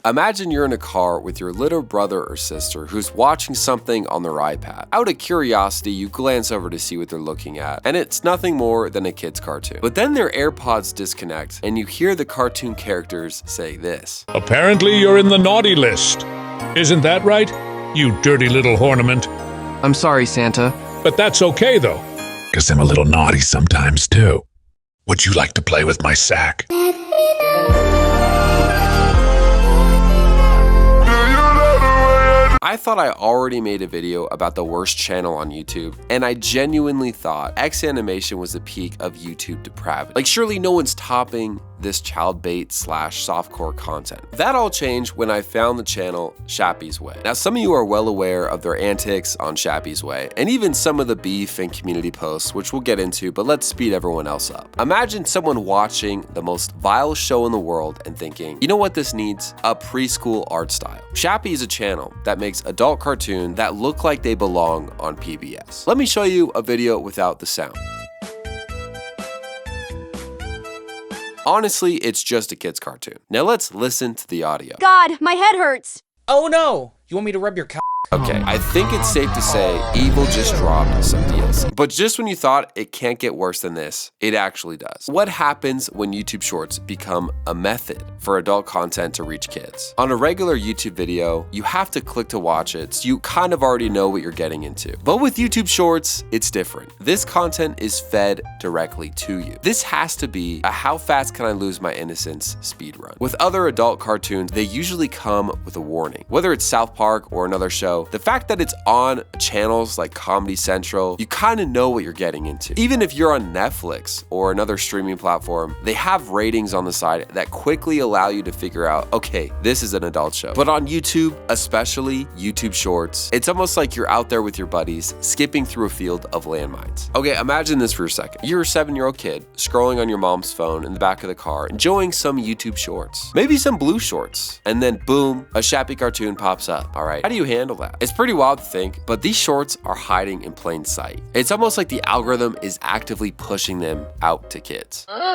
Imagine you're in a car with your little brother or sister who's watching something on their iPad. Out of curiosity, you glance over to see what they're looking at, and it's nothing more than a kid's cartoon. But then their AirPods disconnect, and you hear the cartoon characters say this. Apparently you're in the naughty list. Isn't that right, you dirty little ornament? I'm sorry, Santa. But that's okay, though. 'Cause I'm a little naughty sometimes, too. Would you like to play with my sack? I thought I already made a video about the worst channel on YouTube, and I genuinely thought X Animation was the peak of YouTube depravity. Like, surely no one's topping this child bait / softcore content. That all changed when I found the channel Shappysway. Now, some of you are well aware of their antics on Shappysway, and even some of the beef and community posts, which we'll get into, but let's speed everyone else up. Imagine someone watching the most vile show in the world and thinking, you know what this needs? A preschool art style. Shappy is a channel that makes adult cartoons that look like they belong on PBS. Let me show you a video without the sound. Honestly, it's just a kid's cartoon. Now let's listen to the audio. God, my head hurts. Oh no! You want me to rub your Okay, I think it's safe to say Evil just dropped some DLC. But just when you thought it can't get worse than this, it actually does. What happens when YouTube Shorts become a method for adult content to reach kids? On a regular YouTube video, you have to click to watch it, so you kind of already know what you're getting into. But with YouTube Shorts, it's different. This content is fed directly to you. This has to be a how fast can I lose my innocence speedrun. With other adult cartoons, they usually come with a warning. Whether it's South Park or another show, the fact that it's on channels like Comedy Central, you kind of know what you're getting into. Even if you're on Netflix or another streaming platform, they have ratings on the side that quickly allow you to figure out, okay, this is an adult show. But on YouTube, especially YouTube Shorts, it's almost like you're out there with your buddies, skipping through a field of landmines. Okay, imagine this for a second. You're a 7-year-old kid scrolling on your mom's phone in the back of the car, enjoying some YouTube Shorts, maybe some blue shorts, and then boom, a Shappy cartoon pops up. All right, how do you handle that? It's pretty wild to think, but these shorts are hiding in plain sight. It's almost like the algorithm is actively pushing them out to kids. What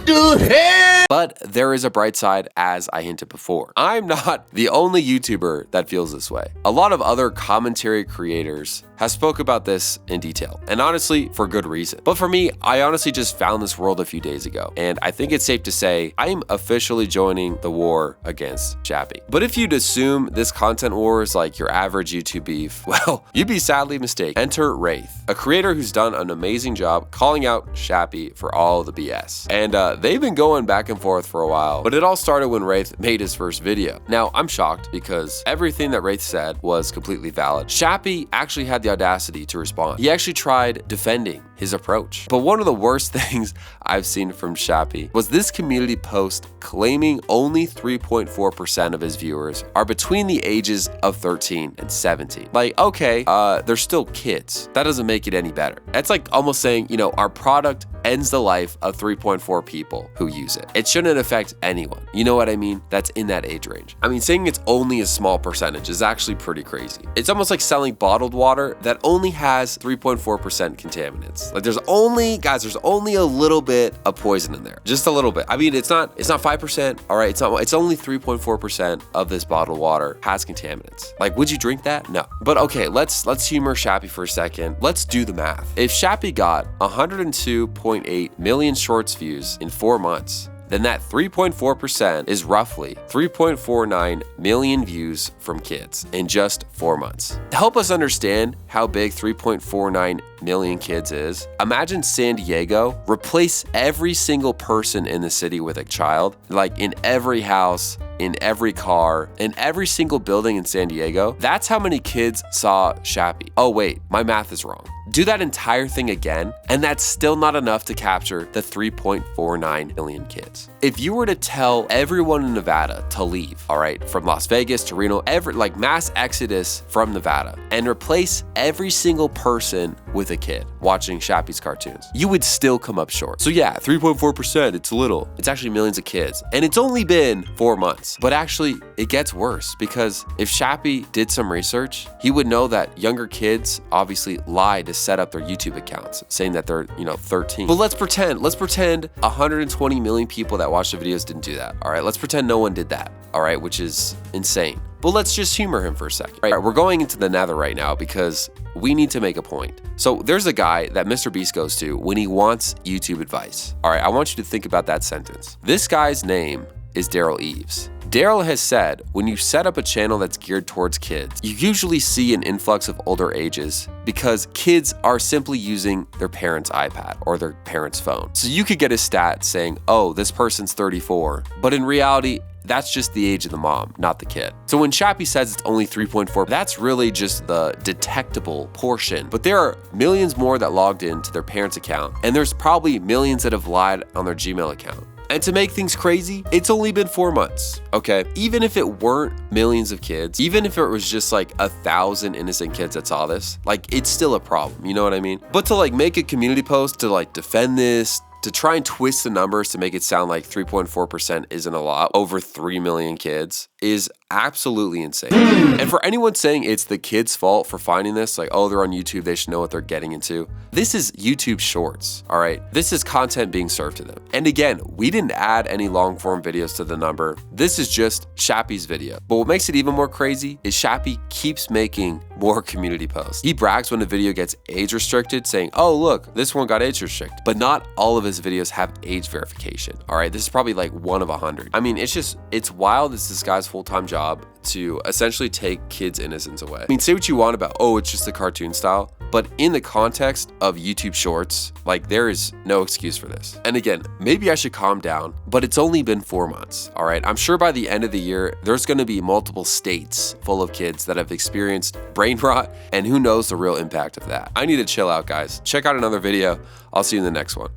the hell? But there is a bright side, as I hinted before. I'm not the only YouTuber that feels this way. A lot of other commentary creators have spoke about this in detail, and honestly, for good reason. But for me, I honestly just found this world a few days ago, and I think it's safe to say I'm officially joining the war against Shappy. But if you'd assume this content war is like your average YouTube beef, well, you'd be sadly mistaken. Enter Wraith, a creator who's done an amazing job calling out Shappy for all the BS. And they've been going back and forth for a while, but it all started when Ryth made his first video. Now, I'm shocked because everything that Ryth said was completely valid. Shappy actually had the audacity to respond. He actually tried defending his approach. But one of the worst things I've seen from Shappy was this community post claiming only 3.4% of his viewers are between the ages of 13 and 17. Like, okay, they're still kids. That doesn't make it any better. That's like almost saying, you know, our product ends the life of 3.4 people who use it. It shouldn't affect anyone. You know what I mean? That's in that age range. I mean, saying it's only a small percentage is actually pretty crazy. It's almost like selling bottled water that only has 3.4% contaminants. Like there's only a little bit of poison in there. Just a little bit. I mean, it's not 5%. All right, it's only 3.4% of this bottled water has contaminants. Like, would you drink that? No. But okay, let's humor Shappy for a second. Let's do the math. If Shappy got 102.8 million shorts views in 4 months, then that 3.4% is roughly 3.49 million views from kids in just 4 months. To help us understand how big 3.49 million kids is, imagine San Diego replace every single person in the city with a child, like in every house, in every car, in every single building in San Diego. That's how many kids saw Shappy. Oh wait, my math is wrong. Do that entire thing again, and that's still not enough to capture the 3.49 million kids. If you were to tell everyone in Nevada to leave, all right, from Las Vegas to Reno, like mass exodus from Nevada, and replace every single person with a kid watching Shappy's cartoons, you would still come up short. So yeah, 3.4%, it's little. It's actually millions of kids, and it's only been 4 months. But actually, it gets worse, because if Shappy did some research, he would know that younger kids obviously lie to to set up their YouTube accounts, saying that they're, 13. But let's pretend 120 million people that watched the videos didn't do that. All right, let's pretend no one did that. All right, which is insane. But let's just humor him for a second. All right, we're going into the nether right now because we need to make a point. So there's a guy that Mr. Beast goes to when he wants YouTube advice. All right, I want you to think about that sentence. This guy's name is Daryl Eves. Daryl has said when you set up a channel that's geared towards kids, you usually see an influx of older ages because kids are simply using their parents' iPad or their parents' phone. So you could get a stat saying, oh, this person's 34, but in reality, that's just the age of the mom, not the kid. So when Shappy says it's only 3.4, that's really just the detectable portion. But there are millions more that logged into their parents' account, and there's probably millions that have lied on their Gmail account. And to make things crazy, it's only been 4 months, okay? Even if it weren't millions of kids, even if it was just like 1,000 innocent kids that saw this, like it's still a problem, you know what I mean? But to like make a community post to like defend this, to try and twist the numbers to make it sound like 3.4% isn't a lot, over 3 million kids, is absolutely insane. And for anyone saying it's the kids' fault for finding this, like, oh, they're on YouTube, they should know what they're getting into. This is YouTube Shorts, all right? This is content being served to them. And again, we didn't add any long form videos to the number. This is just Shappy's video. But what makes it even more crazy is Shappy keeps making more community posts. He brags when a video gets age restricted, saying, oh, look, this one got age restricted. But not all of his videos have age verification, all right? This is probably like 1 of 100. I mean, it's wild. It's this guy's full-time job to essentially take kids' innocence away. I mean, say what you want about, oh, it's just the cartoon style, but in the context of YouTube Shorts, like there is no excuse for this. And again, maybe I should calm down, but it's only been 4 months, all right? I'm sure by the end of the year, there's gonna be multiple states full of kids that have experienced brain rot, and who knows the real impact of that. I need to chill out, guys. Check out another video. I'll see you in the next one.